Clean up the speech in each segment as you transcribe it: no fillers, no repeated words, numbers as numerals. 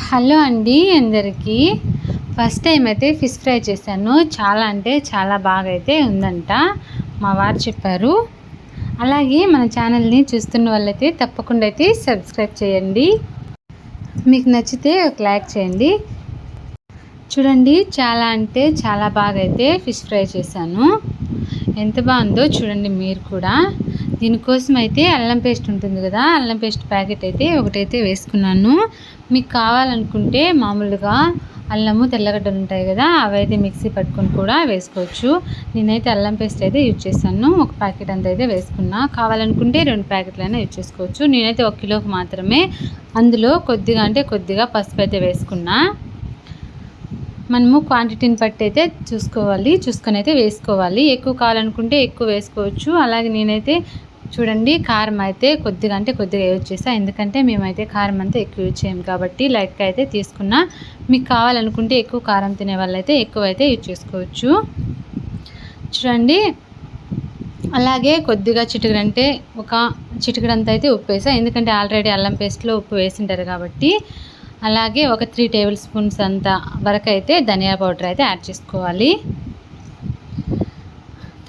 Hello అండి అందరికీ. First time అయితే ఫిష్ ఫ్రై చేశాను. చాలా అంటే చాలా బాగా అయితే ఉందంట మా వారు చెప్పారు. అలాగే మన ఛానల్ని చూస్తున్న వాళ్ళైతే తప్పకుండా అయితే సబ్స్క్రైబ్ చేయండి. మీకు నచ్చితే ఒక లైక్ చేయండి. చూడండి, చాలా అంటే చాలా బాగా అయితే ఫిష్ ఫ్రై చేశాను. ఎంత బాగుందో చూడండి మీరు కూడా. దీనికోసం అయితే అల్లం పేస్ట్ ఉంటుంది కదా, అల్లం పేస్ట్ ప్యాకెట్ అయితే ఒకటైతే వేసుకున్నాను. మీకు కావాలనుకుంటే మామూలుగా అల్లము తెల్లగడ్డలు ఉంటాయి కదా, అవైతే మిక్సీ పట్టుకొని కూడా వేసుకోవచ్చు. నేనైతే అల్లం పేస్ట్ అయితే యూజ్ చేశాను. ఒక ప్యాకెట్ అంత అయితే వేసుకున్నా. కావాలనుకుంటే 2 ప్యాకెట్లైనా యూజ్ చేసుకోవచ్చు. నేనైతే 1 కిలోకి మాత్రమే అందులో కొద్దిగా పసుపు అయితే వేసుకున్నా. మనము క్వాంటిటీని బట్టి అయితే చూసుకొని అయితే వేసుకోవాలి. ఎక్కువ కావాలనుకుంటే ఎక్కువ వేసుకోవచ్చు. అలాగే నేనైతే చూడండి కారం అయితే కొద్దిగా యూజ్ చేస్తాను. ఎందుకంటే మేమైతే కారం అంతా ఎక్కువ యూజ్ చేయము కాబట్టి లైట్గా అయితే తీసుకున్నా. మీకు కావాలనుకుంటే ఎక్కువ కారం తినే వాళ్ళైతే ఎక్కువ అయితే యూజ్ చేసుకోవచ్చు. చూడండి, అలాగే కొద్దిగా ఒక చిటికెడంత అయితే ఉప్పు వేసాను. ఎందుకంటే ఆల్రెడీ అల్లం పేస్ట్లో ఉప్పు వేసింటారు కాబట్టి. అలాగే ఒక 3 టేబుల్ స్పూన్స్ అంత వరకు అయితే ధనియా పౌడర్ అయితే యాడ్ చేసుకోవాలి.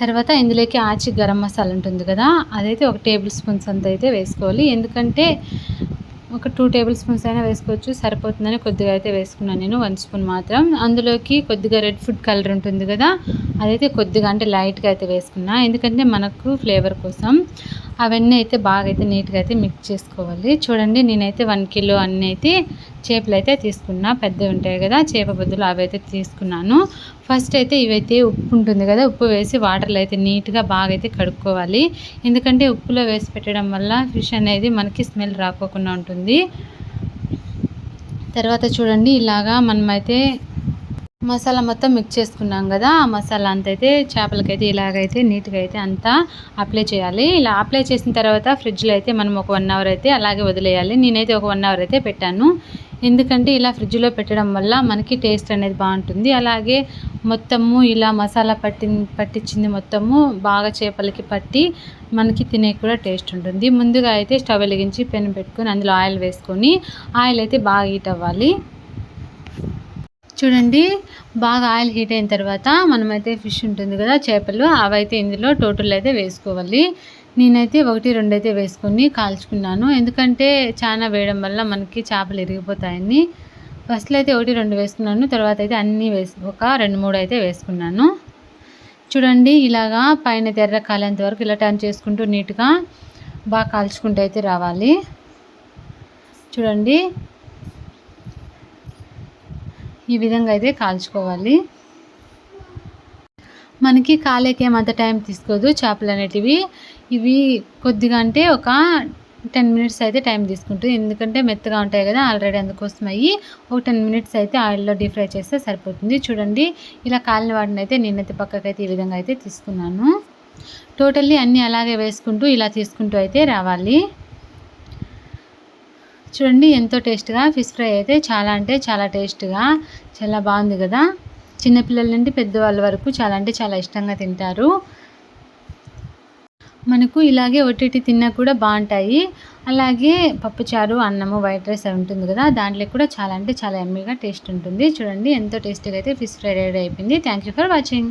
తర్వాత ఇందులోకి ఆచి గరం మసాలా ఉంటుంది కదా, అదైతే 1 టేబుల్ స్పూన్స్ అంత అయితే వేసుకోవాలి. ఎందుకంటే ఒక 2 టేబుల్ స్పూన్స్ అయినా వేసుకోవచ్చు, సరిపోతుందని కొద్దిగా అయితే వేసుకున్నాను నేను. 1 స్పూన్ మాత్రం. అందులోకి కొద్దిగా రెడ్ ఫుడ్ కలర్ ఉంటుంది కదా, అదైతే కొద్దిగా అంటే లైట్గా అయితే వేసుకున్నా. ఎందుకంటే మనకు ఫ్లేవర్ కోసం. అవన్నీ అయితే బాగా అయితే నీట్గా అయితే మిక్స్ చేసుకోవాలి. చూడండి, నేనైతే 1 కిలో అన్నీ అయితే చేపలు అయితే తీసుకున్నా. పెద్దవి ఉంటాయి కదా చేప బొద్దులు, అవి అయితే తీసుకున్నాను. ఫస్ట్ అయితే ఇవైతే ఉప్పు ఉంటుంది కదా, ఉప్పు వేసి వాటర్లో అయితే నీట్గా బాగా అయితే కడుక్కోవాలి. ఎందుకంటే ఉప్పులో వేసి పెట్టడం వల్ల ఫిష్ అనేది మనకి స్మెల్ రాకోకుండా ఉంటుంది. తర్వాత చూడండి, ఇలాగా మనమైతే మసాలా మొత్తం మిక్స్ చేసుకున్నాం కదా, ఆ మసాలా అంతా అయితే చేపలకైతే ఇలాగైతే నీట్గా అయితే అంతా అప్లై చేయాలి. ఇలా అప్లై చేసిన తర్వాత ఫ్రిడ్జ్లో అయితే మనం ఒక 1 అవర్ అయితే అలాగే వదిలేయాలి. నేనైతే ఒక 1 అవర్ అయితే పెట్టాను. ఎందుకంటే ఇలా ఫ్రిడ్జ్లో పెట్టడం వల్ల మనకి టేస్ట్ అనేది బాగుంటుంది. అలాగే మొత్తము ఇలా మసాలా పట్టించింది మొత్తము బాగా చేపలకి పట్టి మనకి తినే కూడా టేస్ట్ ఉంటుంది. ముందుగా అయితే స్టవ్ వెలిగించి పెనం పెట్టుకొని అందులో ఆయిల్ వేసుకొని ఆయిల్ అయితే బాగా హీట్ అవ్వాలి. చూడండి, బాగా ఆయిల్ హీట్ అయిన తర్వాత మనమైతే ఫిష్ ఉంటుంది కదా చేపలు, అవైతే ఇందులో టోటల్ అయితే వేసుకోవాలి. నేనైతే 1, 2 అయితే వేసుకొని కాల్చుకున్నాను. ఎందుకంటే చాలా వేయడం వల్ల మనకి చేపలు ఇరిగిపోతాయని ఫస్ట్లో అయితే 1, 2 వేసుకున్నాను. తర్వాత అయితే అన్నీ ఒక 2, 3 అయితే వేసుకున్నాను. చూడండి, ఇలాగా పైన ఎర్ర కాలేంత వరకు ఇలా టర్న్ చేసుకుంటూ నీట్గా బాగా కాల్చుకుంటూ అయితే రావాలి. చూడండి, ఈ విధంగా అయితే కాల్చుకోవాలి. మనకి కాలేకేమంత టైం తీసుకోదు చేపలు అనేటివి. ఇవి కొద్దిగా అంటే ఒక 10 మినిట్స్ అయితే టైం తీసుకుంటుంది. ఎందుకంటే మెత్తగా ఉంటాయి కదా ఆల్రెడీ, అందుకోసం ఒక 10 మినిట్స్ అయితే ఆయిల్లో డీప్ ఫ్రై చేస్తే సరిపోతుంది. చూడండి, ఇలా కాలిన వాటిని అయితే నేనైతే పక్కకైతే ఈ విధంగా అయితే తీసుకున్నాను. టోటల్లీ అన్నీ అలాగే వేసుకుంటూ ఇలా తీసుకుంటూ అయితే రావాలి. చూడండి, ఎంతో టేస్ట్గా ఫిష్ ఫ్రై అయితే చాలా అంటే చాలా టేస్ట్గా చాలా బాగుంది కదా. చిన్నపిల్లల నుండి పెద్దవాళ్ళ వరకు చాలా అంటే చాలా ఇష్టంగా తింటారు. మనకు ఇలాగే ఒట్టి తిన్నా కూడా బాగుంటాయి. అలాగే పప్పుచారు, అన్నము, వైట్ రైస్ ఉంటుంది కదా, దాంట్లో కూడా చాలా అంటే చాలా యమ్మీగా టేస్ట్ ఉంటుంది. చూడండి, ఎంతో టేస్టీగా అయితే ఫిష్ ఫ్రై రెడీ అయిపోయింది. Thank you for watching.